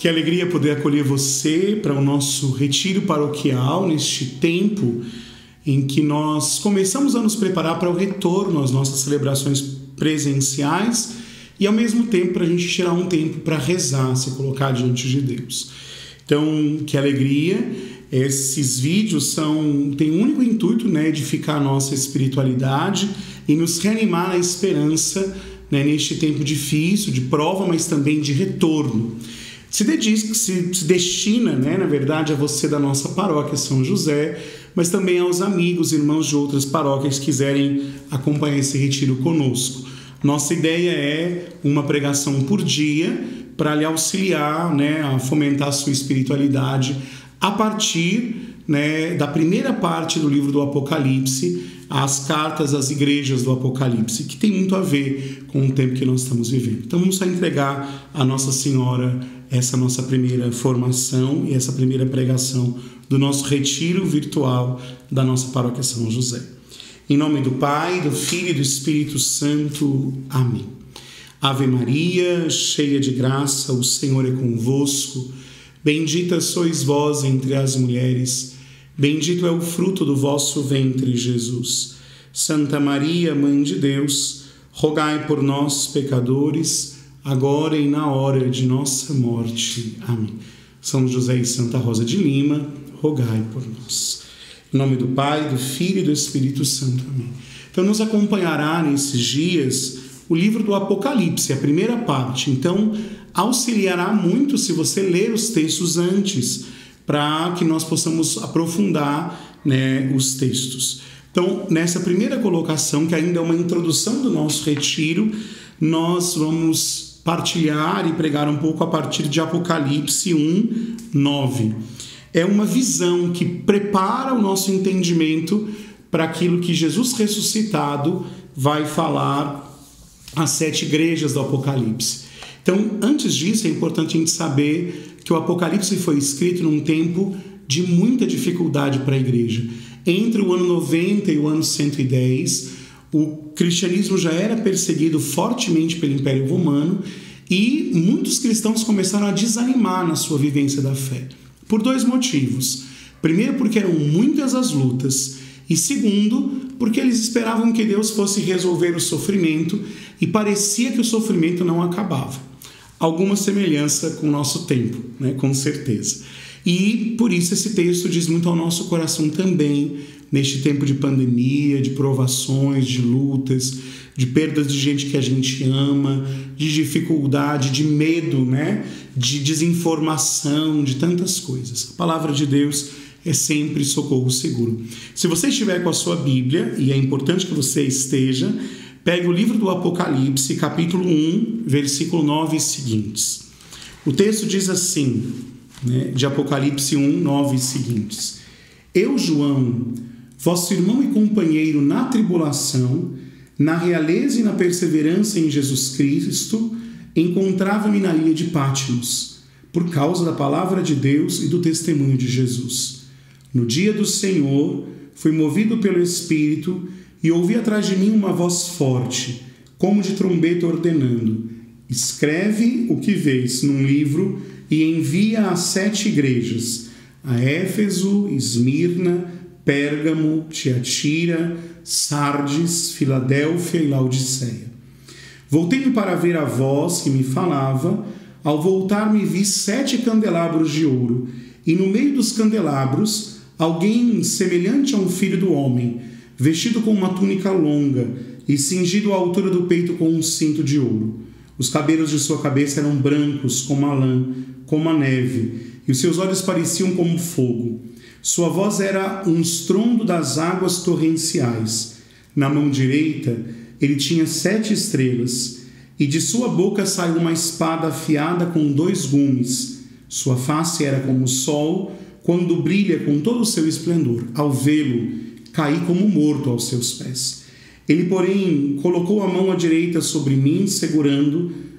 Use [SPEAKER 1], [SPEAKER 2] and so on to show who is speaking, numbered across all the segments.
[SPEAKER 1] Que alegria poder acolher você para o nosso retiro paroquial neste tempo em que nós começamos a nos preparar para o retorno às nossas celebrações presenciais e ao mesmo tempo para a gente tirar um tempo para rezar, se colocar diante de Deus. Então, que alegria! Esses vídeos têm o único intuito, edificar a nossa espiritualidade e nos reanimar na esperança, neste tempo difícil, de prova, mas também de retorno. Se destina, na verdade, a você da nossa paróquia São José, mas também aos amigos, irmãos de outras paróquias que quiserem acompanhar esse retiro conosco. Nossa ideia é uma pregação por dia para lhe auxiliar, a fomentar a sua espiritualidade a partir, da primeira parte do livro do Apocalipse, as cartas às igrejas do Apocalipse, que tem muito a ver com o tempo que nós estamos vivendo. Então vamos só entregar a Nossa Senhora essa nossa primeira formação e essa primeira pregação do nosso retiro virtual da nossa paróquia São José. Em nome do Pai, do Filho e do Espírito Santo. Amém. Ave Maria, cheia de graça, o Senhor é convosco. Bendita sois vós entre as mulheres, bendito é o fruto do vosso ventre, Jesus. Santa Maria, Mãe de Deus, rogai por nós, pecadores, agora e na hora de nossa morte. Amém. São José e Santa Rosa de Lima, rogai por nós. Em nome do Pai, do Filho e do Espírito Santo. Amém. Então nos acompanhará nesses dias o livro do Apocalipse, a primeira parte. Então auxiliará muito se você ler os textos antes, para que nós possamos aprofundar, os textos. Então, nessa primeira colocação, que ainda é uma introdução do nosso retiro, nós vamos partilhar e pregar um pouco a partir de Apocalipse 1, 9. É uma visão que prepara o nosso entendimento para aquilo que Jesus ressuscitado vai falar às 7 igrejas do Apocalipse. Então, antes disso, é importante a gente saber que o Apocalipse foi escrito num tempo de muita dificuldade para a igreja. Entre o ano 90 e o ano 110, o cristianismo já era perseguido fortemente pelo Império Romano e muitos cristãos começaram a desanimar na sua vivência da fé. Por 2 motivos. Primeiro, porque eram muitas as lutas. E segundo, porque eles esperavam que Deus fosse resolver o sofrimento e parecia que o sofrimento não acabava. Alguma semelhança com o nosso tempo, com certeza. E por isso esse texto diz muito ao nosso coração também, neste tempo de pandemia, de provações, de lutas, de perdas de gente que a gente ama, de dificuldade, de medo, de desinformação, de tantas coisas. A palavra de Deus é sempre socorro seguro. Se você estiver com a sua Bíblia, e é importante que você esteja, pegue o livro do Apocalipse, capítulo 1, versículo 9 e seguintes. O texto diz assim, de Apocalipse 1, 9 e seguintes. Eu, João, vosso irmão e companheiro na tribulação, na realeza e na perseverança em Jesus Cristo, encontrava-me na ilha de Patmos, por causa da palavra de Deus e do testemunho de Jesus. No dia do Senhor, fui movido pelo Espírito e ouvi atrás de mim uma voz forte, como de trombeta ordenando: escreve o que vês num livro e envia às 7 igrejas, a Éfeso, Esmirna, Pérgamo, Tiatira, Sardes, Filadélfia e Laodiceia. Voltei-me para ver a voz que me falava. Ao voltar-me vi 7 candelabros de ouro, e no meio dos candelabros alguém semelhante a um filho do homem, vestido com uma túnica longa e cingido à altura do peito com um cinto de ouro. Os cabelos de sua cabeça eram brancos como a lã, como a neve, e os seus olhos pareciam como fogo. Sua voz era um estrondo das águas torrenciais. Na mão direita ele tinha 7 estrelas, e de sua boca saiu uma espada afiada com 2 gumes. Sua face era como o sol, quando brilha com todo o seu esplendor. Ao vê-lo, caí como morto aos seus pés. Ele, porém, colocou a mão à direita sobre mim,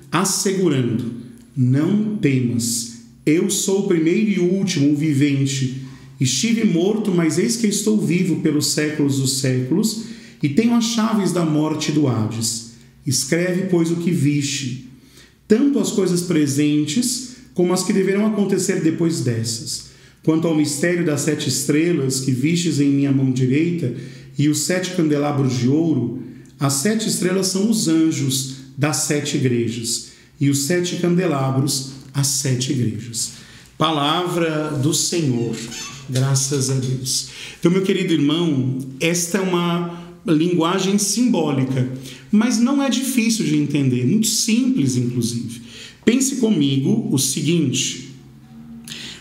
[SPEAKER 1] assegurando: não temas, eu sou o primeiro e o último, o vivente. Estive morto, mas eis que estou vivo pelos séculos dos séculos, e tenho as chaves da morte e do Hades. Escreve, pois, o que viste, tanto as coisas presentes como as que deverão acontecer depois dessas. Quanto ao mistério das 7 estrelas que vistes em minha mão direita e os 7 candelabros de ouro, as 7 estrelas são os anjos das 7 igrejas e os 7 candelabros as 7 igrejas. Palavra do Senhor, graças a Deus. Então, meu querido irmão, esta é uma linguagem simbólica, mas não é difícil de entender, muito simples, inclusive. Pense comigo o seguinte: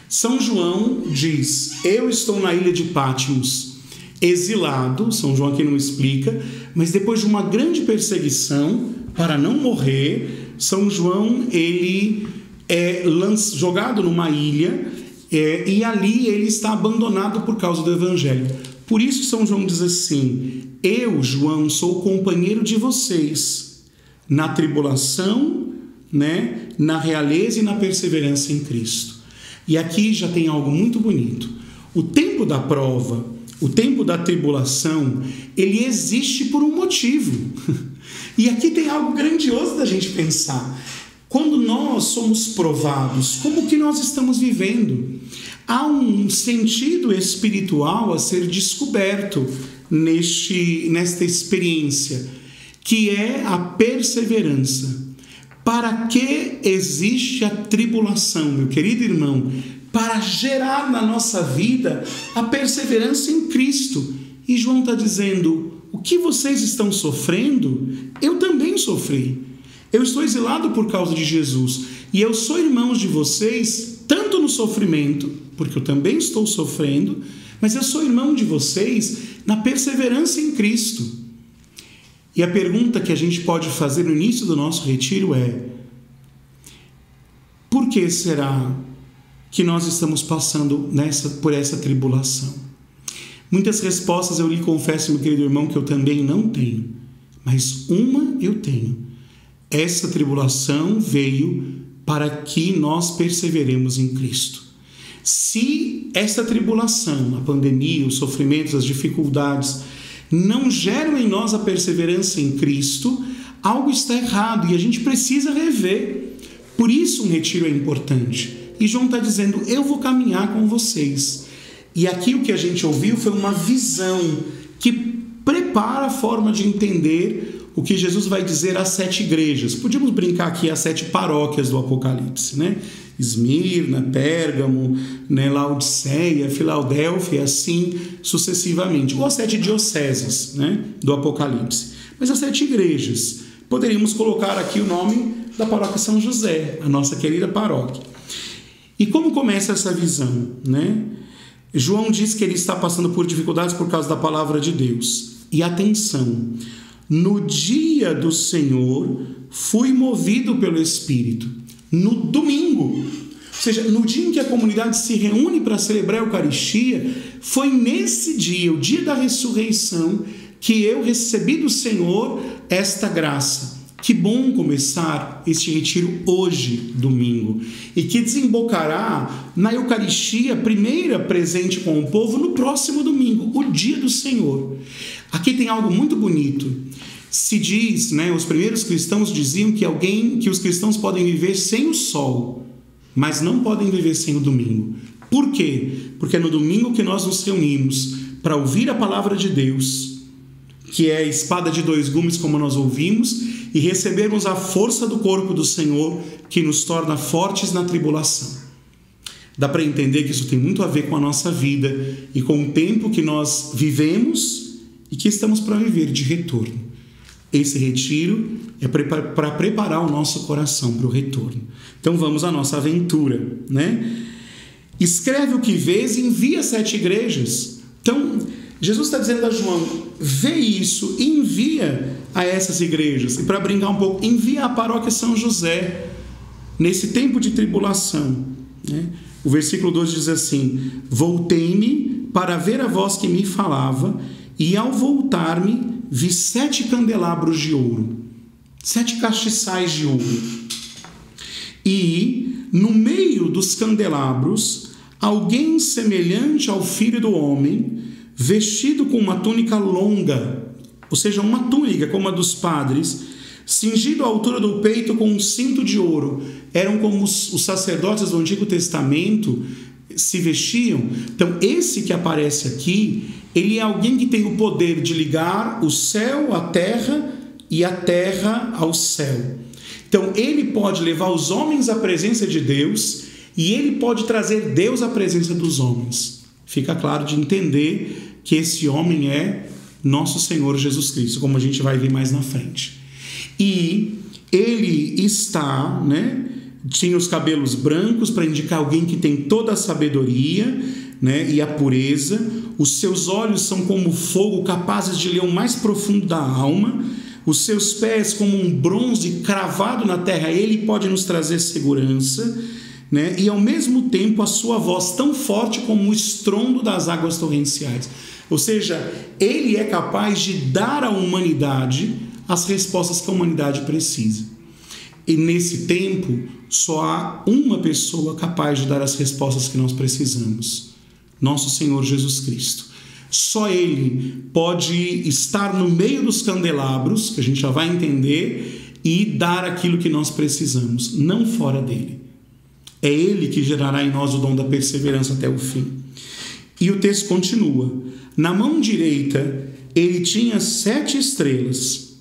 [SPEAKER 1] São João diz: eu estou na ilha de Patmos, exilado. São João aqui não explica, mas depois de uma grande perseguição, para não morrer, São João ele é jogado numa ilha e ali ele está abandonado por causa do Evangelho. Por isso São João diz assim: eu, João, sou companheiro de vocês na tribulação, na realeza e na perseverança em Cristo. E aqui já tem algo muito bonito. O tempo da prova, o tempo da tribulação, ele existe por um motivo. E aqui tem algo grandioso da gente pensar. Quando nós somos provados, como que nós estamos vivendo? Há um sentido espiritual a ser descoberto nesta experiência, que é a perseverança. Para que existe a tribulação, meu querido irmão? Para gerar na nossa vida a perseverança em Cristo. E João está dizendo: o que vocês estão sofrendo, eu também sofri. Eu estou exilado por causa de Jesus. E eu sou irmão de vocês, tanto no sofrimento, porque eu também estou sofrendo, mas eu sou irmão de vocês na perseverança em Cristo. E a pergunta que a gente pode fazer no início do nosso retiro é: por que será que nós estamos passando por essa tribulação? Muitas respostas eu lhe confesso, meu querido irmão, que eu também não tenho, mas uma eu tenho. Essa tribulação veio para que nós perseveremos em Cristo. Se essa tribulação, a pandemia, os sofrimentos, as dificuldades, não geram em nós a perseverança em Cristo, algo está errado e a gente precisa rever. Por isso um retiro é importante. E João está dizendo: eu vou caminhar com vocês. E aqui o que a gente ouviu foi uma visão que prepara a forma de entender o que Jesus vai dizer às 7 igrejas. Podíamos brincar aqui as 7 paróquias do Apocalipse, Esmirna, Pérgamo, Laodiceia, Filadélfia, assim sucessivamente. Ou as 7 dioceses, do Apocalipse. Mas as 7 igrejas. Poderíamos colocar aqui o nome da paróquia São José, a nossa querida paróquia. E como começa essa visão, João diz que ele está passando por dificuldades por causa da palavra de Deus. E atenção, no dia do Senhor fui movido pelo Espírito. No domingo, ou seja, no dia em que a comunidade se reúne para celebrar a Eucaristia, foi nesse dia, o dia da ressurreição, que eu recebi do Senhor esta graça. Que bom começar este retiro hoje, domingo, e que desembocará na Eucaristia, primeira presente com o povo, no próximo domingo, o dia do Senhor. Aqui tem algo muito bonito. Se diz, os primeiros cristãos diziam que os cristãos podem viver sem o sol, mas não podem viver sem o domingo. Por quê? Porque é no domingo que nós nos reunimos para ouvir a palavra de Deus, que é a espada de 2 gumes, como nós ouvimos, e recebermos a força do corpo do Senhor, que nos torna fortes na tribulação. Dá para entender que isso tem muito a ver com a nossa vida e com o tempo que nós vivemos e que estamos para viver de retorno. Esse retiro é para preparar o nosso coração para o retorno. Então vamos à nossa aventura, Escreve o que vês e envia 7 igrejas. Então Jesus está dizendo a João: vê isso e envia a essas igrejas. E para brincar um pouco, envia a paróquia São José nesse tempo de tribulação. O versículo 12 diz assim: voltei-me para ver a voz que me falava, e ao voltar-me vi 7 candelabros de ouro, 7 castiçais de ouro. E no meio dos candelabros, alguém semelhante ao Filho do Homem, vestido com uma túnica longa, ou seja, uma túnica como a dos padres, cingido à altura do peito com um cinto de ouro. Eram como os sacerdotes do Antigo Testamento se vestiam. Então, esse que aparece aqui, ele é alguém que tem o poder de ligar o céu à terra e a terra ao céu. Então, ele pode levar os homens à presença de Deus e ele pode trazer Deus à presença dos homens. Fica claro de entender que esse homem é nosso Senhor Jesus Cristo, como a gente vai ver mais na frente. E ele está, tinha os cabelos brancos para indicar alguém que tem toda a sabedoria, e a pureza. Os seus olhos são como fogo, capazes de ler o mais profundo da alma. Os seus pés como um bronze cravado na terra. Ele pode nos trazer segurança, e ao mesmo tempo a sua voz tão forte como o estrondo das águas torrenciais. Ou seja, ele é capaz de dar à humanidade as respostas que a humanidade precisa. E nesse tempo, só há uma pessoa capaz de dar as respostas que nós precisamos: nosso Senhor Jesus Cristo. Só Ele pode estar no meio dos candelabros, que a gente já vai entender, e dar aquilo que nós precisamos, não fora dele. É Ele que gerará em nós o dom da perseverança até o fim. E o texto continua: na mão direita ele tinha 7 estrelas,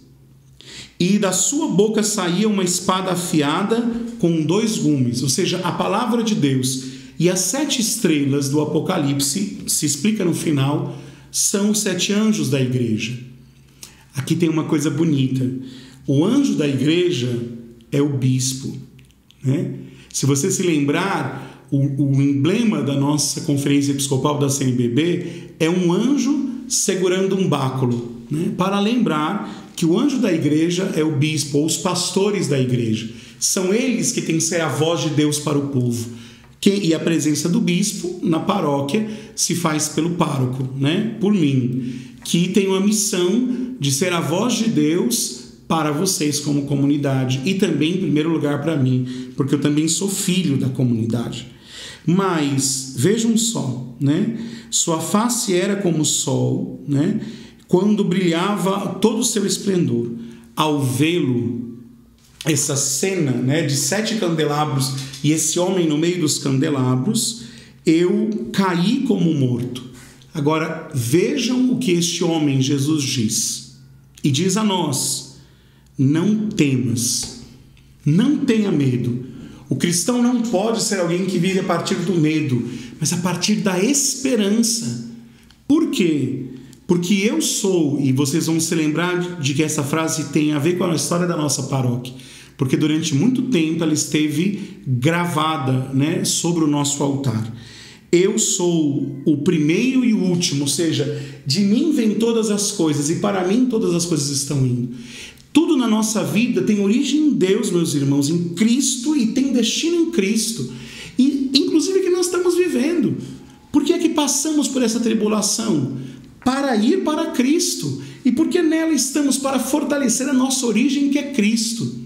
[SPEAKER 1] e da sua boca saía uma espada afiada com 2 gumes. Ou seja, a palavra de Deus. E as 7 estrelas do Apocalipse, se explica no final, são os 7 anjos da igreja. Aqui tem uma coisa bonita: o anjo da igreja é o bispo, Se você se lembrar, o emblema da nossa conferência episcopal da CNBB é um anjo segurando um báculo, para lembrar que o anjo da igreja é o bispo, ou os pastores da igreja. São eles que têm que ser a voz de Deus para o povo. E a presença do bispo na paróquia se faz pelo pároco, por mim, que tem uma missão de ser a voz de Deus para vocês como comunidade, e também em primeiro lugar para mim, porque eu também sou filho da comunidade. Mas vejam só, sua face era como o sol, quando brilhava todo o seu esplendor. Ao vê-lo, essa cena de 7 candelabros e esse homem no meio dos candelabros, eu caí como morto. Agora vejam o que este homem, Jesus, diz. E diz a nós: não temas, não tenha medo. O cristão não pode ser alguém que vive a partir do medo, mas a partir da esperança. Por quê? Porque eu sou, e vocês vão se lembrar de que essa frase tem a ver com a história da nossa paróquia, porque durante muito tempo ela esteve gravada sobre o nosso altar. Eu sou o primeiro e o último, ou seja, de mim vêm todas as coisas e para mim todas as coisas estão indo. Tudo na nossa vida tem origem em Deus, meus irmãos, em Cristo, e tem destino em Cristo. E inclusive que nós estamos vivendo. Por que é que passamos por essa tribulação? Para ir para Cristo. E porque nela estamos para fortalecer a nossa origem, que é Cristo.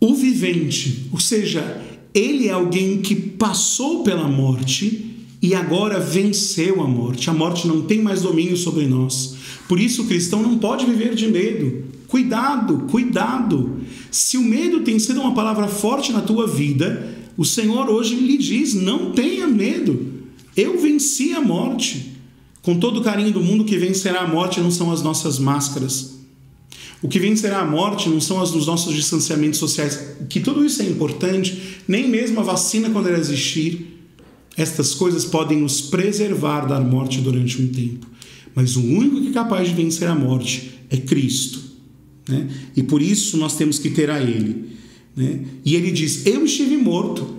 [SPEAKER 1] O vivente, ou seja, ele é alguém que passou pela morte e agora venceu a morte. A morte não tem mais domínio sobre nós. Por isso o cristão não pode viver de medo. Cuidado, cuidado. Se o medo tem sido uma palavra forte na tua vida, o Senhor hoje lhe diz: não tenha medo. Eu venci a morte. Com todo o carinho do mundo, o que vencerá a morte não são as nossas máscaras. O que vencerá a morte não são os nossos distanciamentos sociais, que tudo isso é importante, nem mesmo a vacina, quando ela existir. Estas coisas podem nos preservar da morte durante um tempo. Mas o único que é capaz de vencer a morte é Cristo. E por isso nós temos que ter a Ele. E Ele diz: eu estive morto,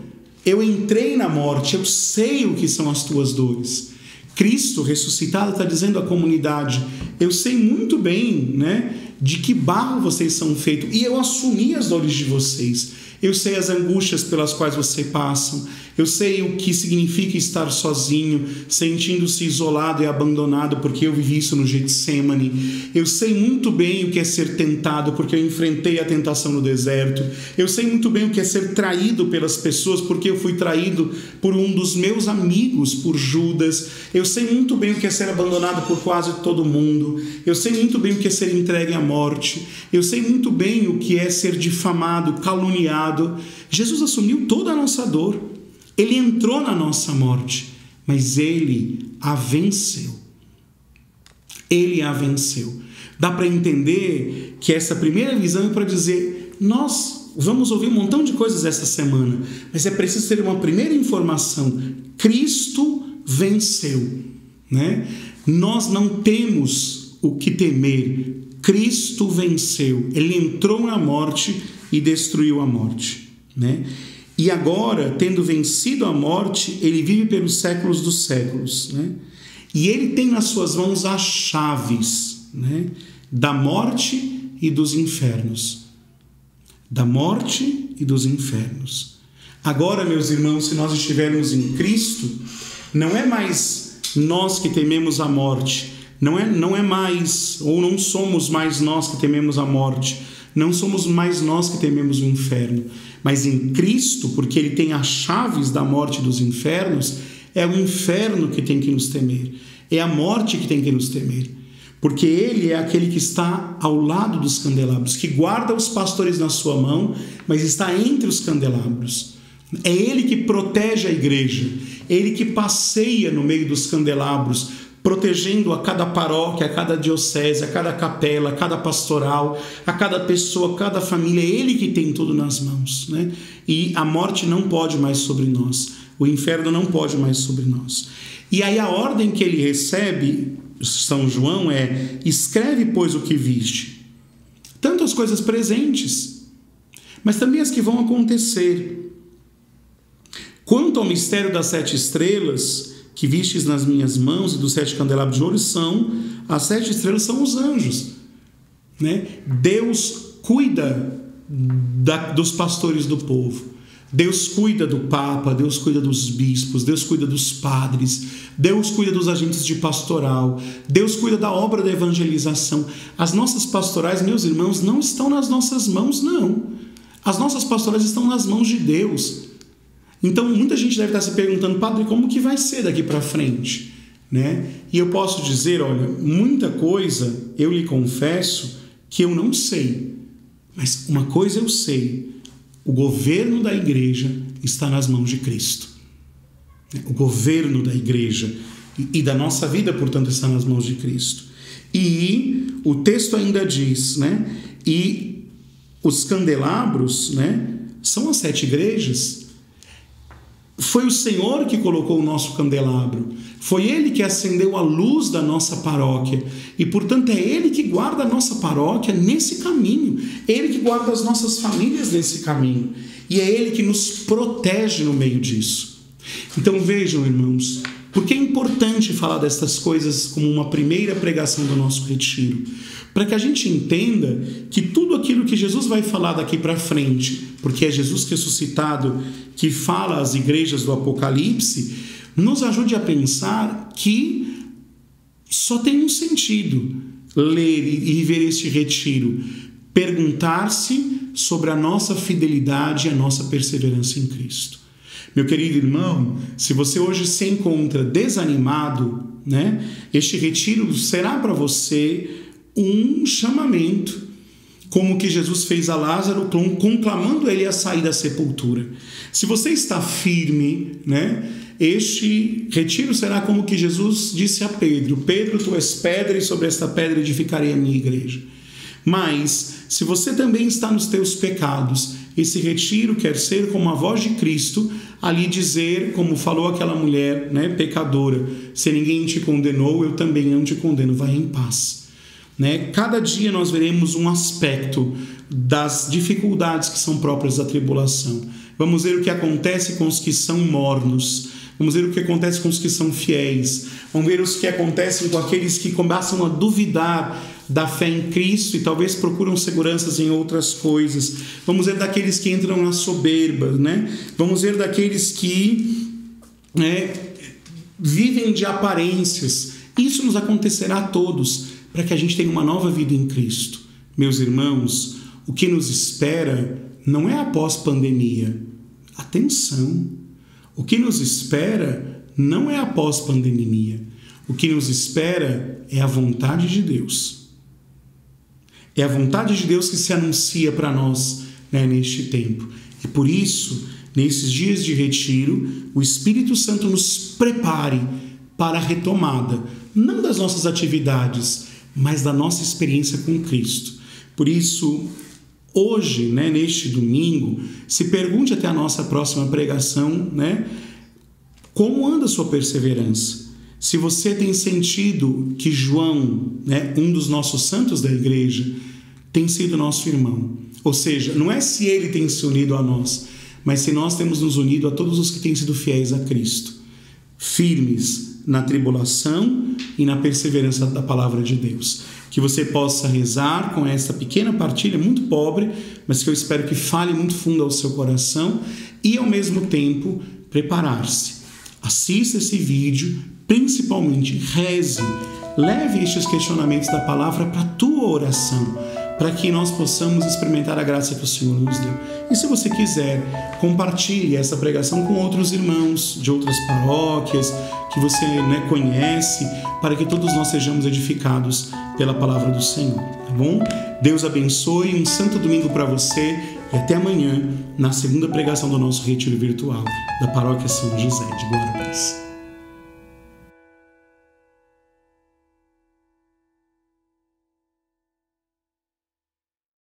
[SPEAKER 1] eu entrei na morte, eu sei o que são as tuas dores. Cristo ressuscitado está dizendo à comunidade: eu sei muito bem de que barro vocês são feitos, e eu assumi as dores de vocês. Eu sei as angústias pelas quais vocês passam. Eu sei o que significa estar sozinho, sentindo-se isolado e abandonado, porque eu vivi isso no Getsemane. Eu sei muito bem o que é ser tentado, porque eu enfrentei a tentação no deserto. Eu sei muito bem o que é ser traído pelas pessoas, porque eu fui traído por um dos meus amigos, por Judas. Eu sei muito bem o que é ser abandonado por quase todo mundo. Eu sei muito bem o que é ser entregue à morte. Eu sei muito bem o que é ser difamado, caluniado. Jesus assumiu toda a nossa dor. Ele entrou na nossa morte, mas Ele a venceu. Ele a venceu. Dá para entender que essa primeira visão é para dizer, nós vamos ouvir um montão de coisas essa semana, mas é preciso ter uma primeira informação. Cristo venceu, né? Nós não temos o que temer. Cristo venceu. Ele entrou na morte e destruiu a morte, né? E agora, tendo vencido a morte, ele vive pelos séculos dos séculos, né? E ele tem nas suas mãos as chaves, né, da morte e dos infernos. Da morte e dos infernos. Agora, meus irmãos, se nós estivermos em Cristo, não é mais nós que tememos a morte, não é mais, ou não somos mais nós que tememos a morte, não somos mais nós que tememos o inferno, mas em Cristo, porque Ele tem as chaves da morte e dos infernos, é o inferno que tem que nos temer, é a morte que tem que nos temer, porque Ele é aquele que está ao lado dos candelabros, que guarda os pastores na sua mão, mas está entre os candelabros. É Ele que protege a igreja, Ele que passeia no meio dos candelabros, protegendo a cada paróquia, a cada diocese, a cada capela, a cada pastoral, a cada pessoa, a cada família. É Ele que tem tudo nas mãos, né? E a morte não pode mais sobre nós, o inferno não pode mais sobre nós. E aí a ordem que ele recebe, São João, é: escreve, pois, o que viste. Tanto as coisas presentes, mas também as que vão acontecer. Quanto ao mistério das 7 estrelas que vistes nas minhas mãos e dos 7 candelabros de ouro, as 7 estrelas são os anjos, né? Deus cuida dos pastores do povo, Deus cuida do Papa, Deus cuida dos bispos, Deus cuida dos padres, Deus cuida dos agentes de pastoral, Deus cuida da obra da evangelização. As nossas pastorais, meus irmãos, não estão nas nossas mãos, não. As nossas pastorais estão nas mãos de Deus. Então, muita gente deve estar se perguntando: padre, como que vai ser daqui para frente? Né? E eu posso dizer, olha, muita coisa eu lhe confesso que eu não sei. Mas uma coisa eu sei: o governo da igreja está nas mãos de Cristo. O governo da igreja e da nossa vida, portanto, está nas mãos de Cristo. E o texto ainda diz, né? E os candelabros, né, são as 7 igrejas. Foi o Senhor que colocou o nosso candelabro. Foi Ele que acendeu a luz da nossa paróquia. E, portanto, é Ele que guarda a nossa paróquia nesse caminho. É Ele que guarda as nossas famílias nesse caminho. E é Ele que nos protege no meio disso. Então, vejam, irmãos, por que é importante falar destas coisas como uma primeira pregação do nosso retiro? Para que a gente entenda que tudo aquilo que Jesus vai falar daqui para frente, porque é Jesus ressuscitado que fala às igrejas do Apocalipse, nos ajude a pensar que só tem um sentido ler e viver este retiro: perguntar-se sobre a nossa fidelidade e a nossa perseverança em Cristo. Meu querido irmão, se você hoje se encontra desanimado, né, este retiro será para você um chamamento, como que Jesus fez a Lázaro, conclamando ele a sair da sepultura. Se você está firme, né, este retiro será como que Jesus disse a Pedro: Pedro, tu és pedra, e sobre esta pedra edificarei a minha igreja. Mas, se você também está nos teus pecados, esse retiro quer ser como a voz de Cristo, ali dizer, como falou aquela mulher, né, pecadora: se ninguém te condenou, eu também não te condeno, vai em paz. Né? Cada dia nós veremos um aspecto das dificuldades que são próprias da tribulação. Vamos ver o que acontece com os que são mornos, vamos ver o que acontece com os que são fiéis, vamos ver o que acontece com aqueles que começam a duvidar da fé em Cristo e talvez procuram seguranças em outras coisas. Vamos ver daqueles que entram na soberba, né? Vamos ver daqueles que vivem de aparências. Isso nos acontecerá a todos, para que a gente tenha uma nova vida em Cristo. Meus irmãos, o que nos espera não é após pandemia. Atenção! O que nos espera não é após pandemia. O que nos espera é a vontade de Deus. É a vontade de Deus que se anuncia para nós, né, neste tempo. E por isso, nesses dias de retiro, o Espírito Santo nos prepare para a retomada, não das nossas atividades, mas da nossa experiência com Cristo. Por isso, hoje, né, neste domingo, se pergunte até a nossa próxima pregação, né, como anda a sua perseverança. Se você tem sentido que João, né, um dos nossos santos da igreja, tem sido nosso irmão. Ou seja, não é se ele tem se unido a nós, mas se nós temos nos unido a todos os que têm sido fiéis a Cristo, firmes na tribulação e na perseverança da palavra de Deus. Que você possa rezar com esta pequena partilha, muito pobre, mas que eu espero que fale muito fundo ao seu coração e, ao mesmo tempo, preparar-se. Assista esse vídeo, principalmente reze, leve estes questionamentos da palavra para a tua oração, para que nós possamos experimentar a graça que o Senhor nos deu. E se você quiser, compartilhe essa pregação com outros irmãos de outras paróquias que você, né, conhece, para que todos nós sejamos edificados pela palavra do Senhor, tá bom? Deus abençoe, um santo domingo para você e até amanhã na segunda pregação do nosso retiro virtual da Paróquia São José de Guarapés.